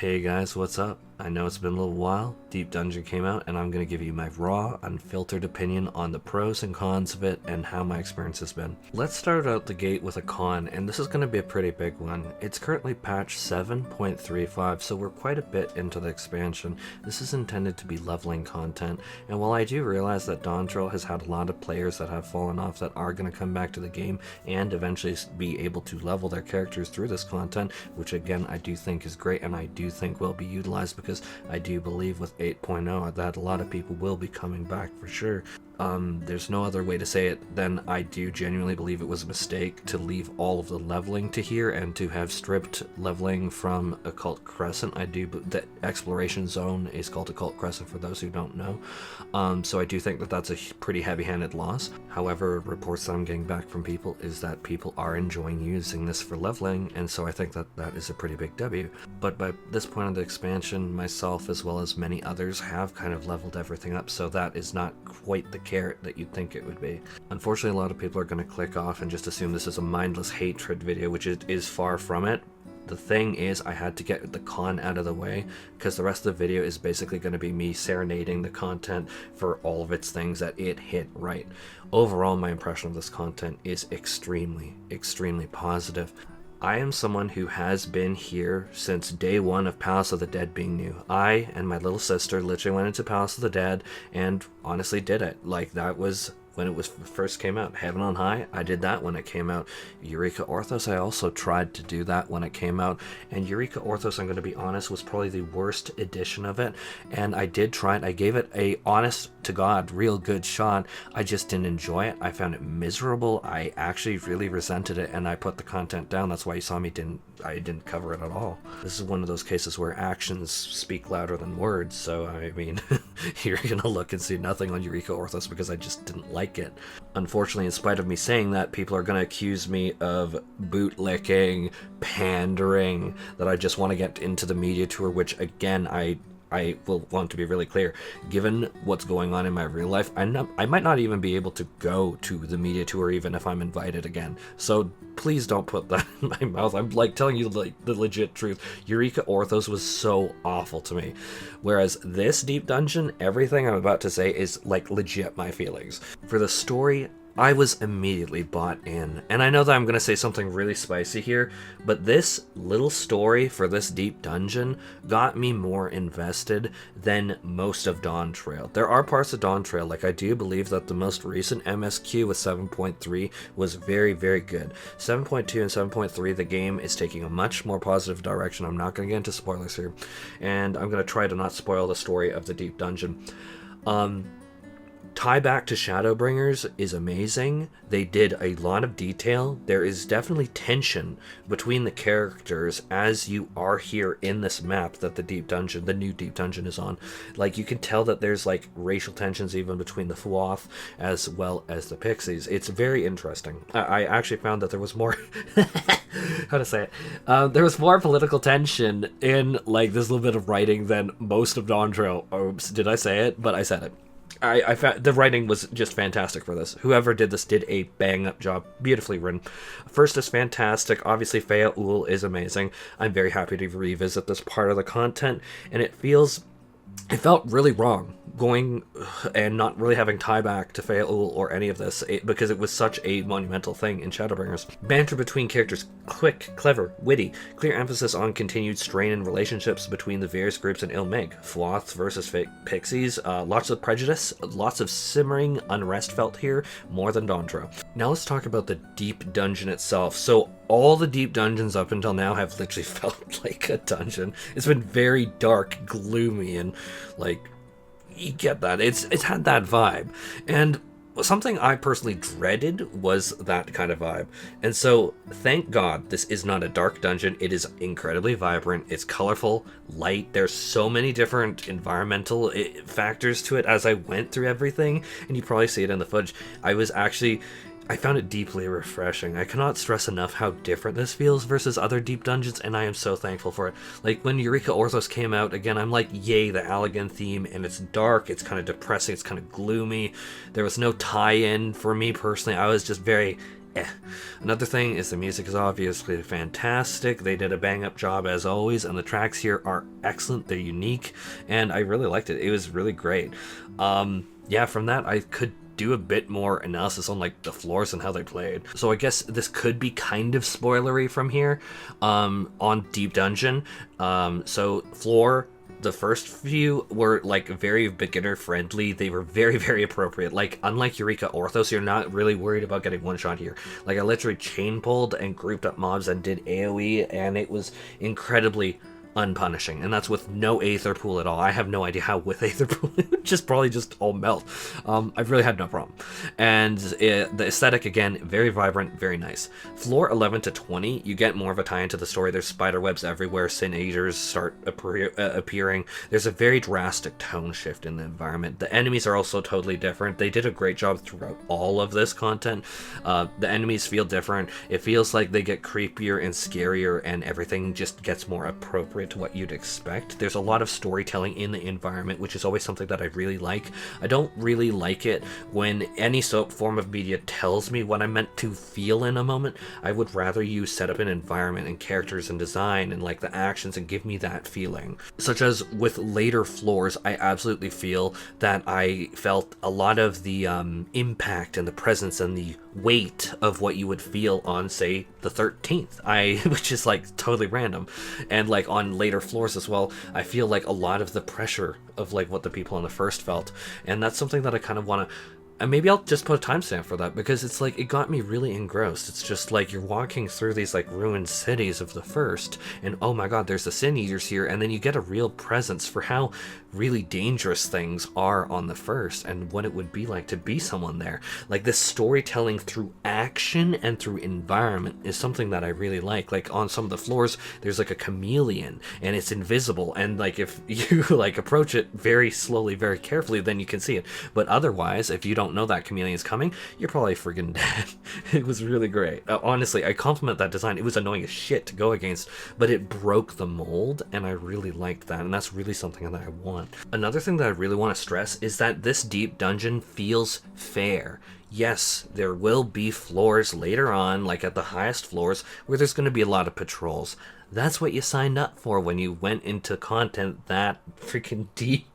Hey guys, what's up? I know it's been a little while. Deep Dungeon came out, and I'm going to give you my raw, unfiltered opinion on the pros and cons of it and how my experience has been. Let's start out the gate with a con, and this is going to be a pretty big one. It's currently patch 7.35, so we're quite a bit into the expansion. This is intended to be leveling content, and while I do realize that Dawntrail has had a lot of players that have fallen off that are going to come back to the game and eventually be able to level their characters through this content, which again I do think is great and I do think will be utilized because I do believe with 8.0 that a lot of people will be coming back for sure. There's no other way to say it than I do genuinely believe it was a mistake to leave all of the leveling to here and to have stripped leveling from Occult Crescent. The exploration zone is called Occult Crescent for those who don't know. So I do think that that's a pretty heavy-handed loss. However, reports that I'm getting back from people is that people are enjoying using this for leveling, and so I think that that is a pretty big W. But by this point of the expansion, myself as well as many others have kind of leveled everything up, so that is not quite the carrot that you'd think it would be. Unfortunately, a lot of people are going to click off and just assume this is a mindless hatred video, which it is far from it. The thing is, I had to get the con out of the way because the rest of the video is basically going to be me serenading the content for all of its things that it hit right. Overall, my impression of this content is extremely, extremely positive. I am someone who has been here since day one of Palace of the Dead being new. I and my little sister literally went into Palace of the Dead and honestly did it. Like, that was when it was first came out. Heaven on High, I did that when it came out. Eureka Orthos, I also tried to do that when it came out. And Eureka Orthos, I'm going to be honest, was probably the worst edition of it. And I did try it. I gave it a honest to God, real good shot. I just didn't enjoy it. I found it miserable. I actually really resented it, and I put the content down. That's why you saw me I didn't cover it at all. This is one of those cases where actions speak louder than words. So I mean, you're gonna look and see nothing on Eureka Orthos because I just didn't like it. Unfortunately, in spite of me saying that, people are gonna accuse me of bootlicking, pandering, that I just want to get into the media tour, which again, I will want to be really clear. Given what's going on in my real life, I might not even be able to go to the media tour even if I'm invited again. So please don't put that in my mouth. I'm like telling you like the legit truth. Eureka Orthos was so awful to me. Whereas this deep dungeon, everything I'm about to say is like legit my feelings. For the story, I was immediately bought in, and I know that I'm going to say something really spicy here, but this little story for this deep dungeon got me more invested than most of Dawntrail. There are parts of Dawntrail, like I do believe that the most recent MSQ with 7.3 was very, very good. 7.2 and 7.3, the game is taking a much more positive direction. I'm not going to get into spoilers here, and I'm going to try to not spoil the story of the deep dungeon. Tie back to Shadowbringers is amazing. They did a lot of detail. There is definitely tension between the characters as you are here in this map that the new deep dungeon is on. Like, you can tell that there's like racial tensions even between the Fwoth as well as the Pixies. It's very interesting. I actually found that there was more how to say it? There was more political tension in like this little bit of writing than most of Dawntrail. Oops, did I say it? But I said it. I found the writing was just fantastic for this. Whoever did this did a bang-up job. Beautifully written. First is fantastic. Obviously, Faya Ul is amazing. I'm very happy to revisit this part of the content, and it felt really wrong going and not really having tie back to Faya Ul or any of this because it was such a monumental thing in Shadowbringers. Banter between characters, quick, clever, witty, clear emphasis on continued strain in relationships between the various groups in Ilmig, Fwoths versus Pixies, lots of prejudice, lots of simmering unrest felt here, more than Dawntrail. Now let's talk about the deep dungeon itself. So all the deep dungeons up until now have literally felt like a dungeon. It's been very dark, gloomy, and like, you get that. It's had that vibe. And something I personally dreaded was that kind of vibe. And so, thank God, this is not a dark dungeon. It is incredibly vibrant. It's colorful, light. There's so many different environmental factors to it as I went through everything. And you probably see it in the footage. I found it deeply refreshing. I cannot stress enough how different this feels versus other deep dungeons, and I am so thankful for it. Like, when Eureka Orthos came out, again, I'm like, yay, the Allegan theme, and it's dark, it's kind of depressing, it's kind of gloomy. There was no tie-in for me personally. I was just very Another thing is the music is obviously fantastic. They did a bang up job as always, and the tracks here are excellent. They're unique, and I really liked it. It was really great. Yeah, from that I could do a bit more analysis on like the floors and how they played. So I guess this could be kind of spoilery from here on Deep Dungeon. So floor, the first few were like very beginner friendly. They were very, very appropriate. Like unlike Eureka Orthos, you're not really worried about getting one shot here. Like I literally chain pulled and grouped up mobs and did AoE, and it was incredibly unpunishing, and that's with no Aether Pool at all. I have no idea how with Aether Pool it would just probably just all melt. I've really had no problem. And the aesthetic, again, very vibrant, very nice. Floor 11 to 20, you get more of a tie into the story. There's spider webs everywhere, Sin Eaters start appearing. There's a very drastic tone shift in the environment. The enemies are also totally different. They did a great job throughout all of this content. The enemies feel different. It feels like they get creepier and scarier, and everything just gets more appropriate to what you'd expect. There's a lot of storytelling in the environment, which is always something that I really like. I don't really like it when any form of media tells me what I'm meant to feel in a moment. I would rather you set up an environment and characters and design and like the actions and give me that feeling. Such as with later floors, I absolutely feel that I felt a lot of the impact and the presence and the weight of what you would feel on, say, the 13th, which is like totally random. And like on later floors as well, I feel like a lot of the pressure of like what the people on the first felt, and that's something that I kind of want to, and maybe I'll just put a timestamp for that, because it's like it got me really engrossed. It's just like you're walking through these like ruined cities of the first, and oh my god, there's the Sin Eaters here, and then you get a real presence for how really dangerous things are on the first and what it would be like to be someone there. Like this storytelling through action and through environment is something that I really like. Like on some of the floors, there's like a chameleon and it's invisible, and like if you like approach it very slowly, very carefully, then you can see it. But otherwise, if you don't know that chameleon's coming, you're probably friggin' dead. It was really great. Honestly, I compliment that design. It was annoying as shit to go against, but it broke the mold, and I really liked that, and that's really something that I want. Another thing that I really want to stress is that this deep dungeon feels fair. Yes, there will be floors later on, like at the highest floors, where there's going to be a lot of patrols. That's what you signed up for when you went into content that freaking deep.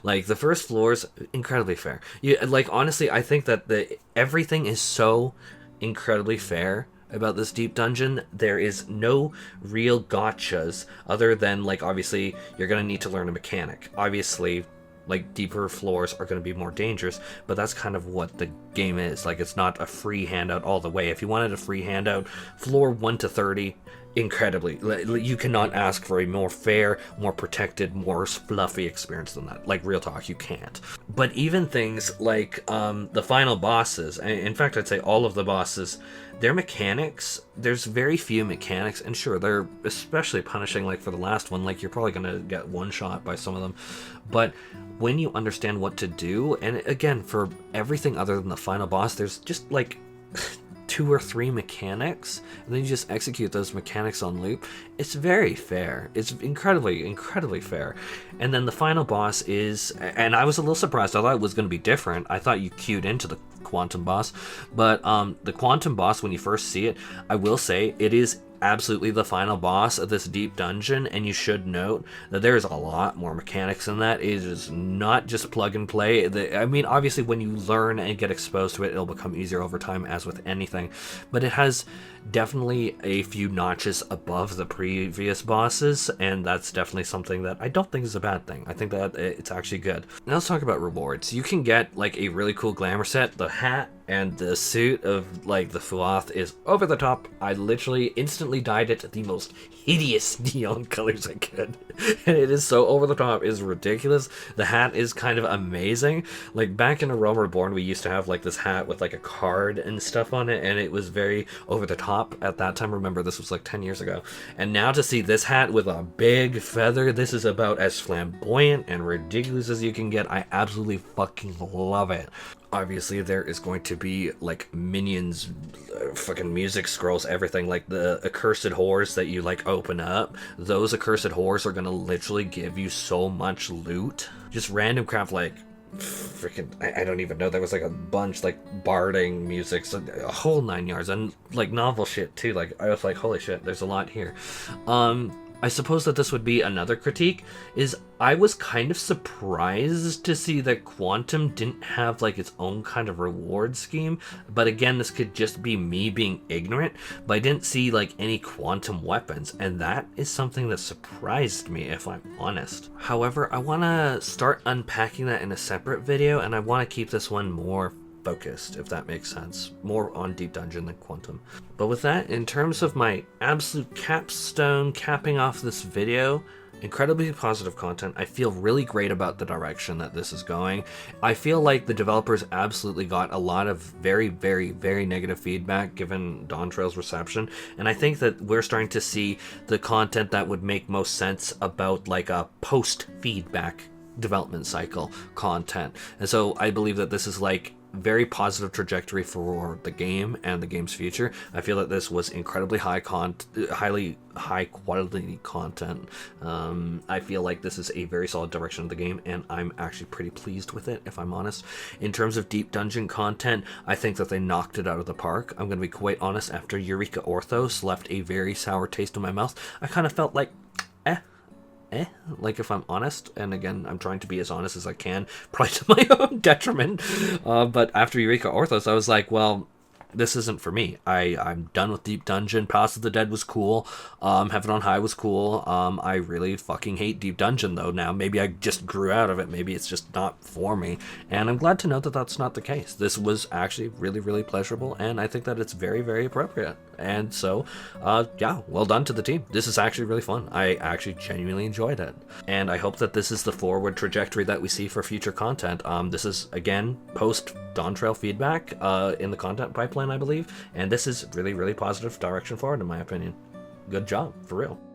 Like the first floor's incredibly fair. Like honestly, I think that everything is so incredibly fair about this deep dungeon. There is no real gotchas other than like obviously you're gonna need to learn a mechanic. Obviously, like deeper floors are going to be more dangerous, but that's kind of what the game is. Like it's not a free handout all the way. If you wanted a free handout, floor 1 to 30, incredibly, you cannot ask for a more fair, more protected, more fluffy experience than that. Like real talk, you can't. But even things like the final bosses, in fact I'd say all of the bosses, their mechanics, there's very few mechanics, and sure, they're especially punishing. Like for the last one, like you're probably gonna get one shot by some of them, but when you understand what to do, and again, for everything other than the final boss, there's just like 2 or 3 mechanics, and then you just execute those mechanics on loop. It's very fair. It's incredibly, incredibly fair. And then the final boss is, and I was a little surprised. I thought it was going to be different. I thought you queued into the Quantum boss, but the Quantum boss, when you first see it, I will say it is absolutely the final boss of this deep dungeon, and you should note that there's a lot more mechanics in that. It is not just plug and play. I mean, obviously when you learn and get exposed to it, it'll become easier over time, as with anything, but it has definitely a few notches above the previous bosses, and that's definitely something that I don't think is a bad thing. I think that it's actually good. Now let's talk about rewards. You can get like a really cool glamour set. The hat and the suit of like the Fuath is over the top. I literally instantly dyed it the most hideous neon colors I could, and it is so over the top, it's ridiculous. The hat is kind of amazing. Like back in A Realm Reborn, we used to have like this hat with like a card and stuff on it, and it was very over the top at that time. Remember, this was like 10 years ago, and now to see this hat with a big feather, this is about as flamboyant and ridiculous as you can get. I absolutely fucking love it. Obviously there is going to be like minions, fucking music scrolls, everything. Like the accursed whores that you like open up, those accursed whores are gonna literally give you so much loot, just random crap like freaking, I don't even know, there was like a bunch, like barding music, so a whole 9 yards, and like novel shit too. Like I was like, holy shit, there's a lot here. I suppose that this would be another critique, is I was kind of surprised to see that Quantum didn't have like its own kind of reward scheme. But again, this could just be me being ignorant, but I didn't see like any Quantum weapons, and that is something that surprised me, if I'm honest. However, I want to start unpacking that in a separate video, and I want to keep this one more focused, if that makes sense. More on Deep Dungeon than Quantum. But with that, in terms of my absolute capstone capping off this video, incredibly positive content. I feel really great about the direction that this is going. I feel like the developers absolutely got a lot of very, very, very negative feedback given Dawntrail's reception, and I think that we're starting to see the content that would make most sense about like a post-feedback development cycle content. And so I believe that this is like very positive trajectory for the game and the game's future. I feel that this was incredibly highly high quality content. I feel like this is a very solid direction of the game, and I'm actually pretty pleased with it, if I'm honest. In terms of Deep Dungeon content, I think that they knocked it out of the park. I'm going to be quite honest, after Eureka Orthos left a very sour taste in my mouth, I kind of felt like, like, if I'm honest. And again, I'm trying to be as honest as I can, probably to my own detriment. But after Eureka Orthos, I was like, well, this isn't for me. I'm done with Deep Dungeon. Pass of the Dead was cool. Heaven on High was cool. I really fucking hate Deep Dungeon though now. Maybe I just grew out of it. Maybe it's just not for me. And I'm glad to know that that's not the case. This was actually really, really pleasurable, and I think that it's very, very appropriate. And so, yeah, well done to the team. This is actually really fun. I actually genuinely enjoyed it. And I hope that this is the forward trajectory that we see for future content. This is, again, post Dawntrail feedback in the content pipeline, I believe. And this is really, really positive direction forward, in my opinion. Good job, for real.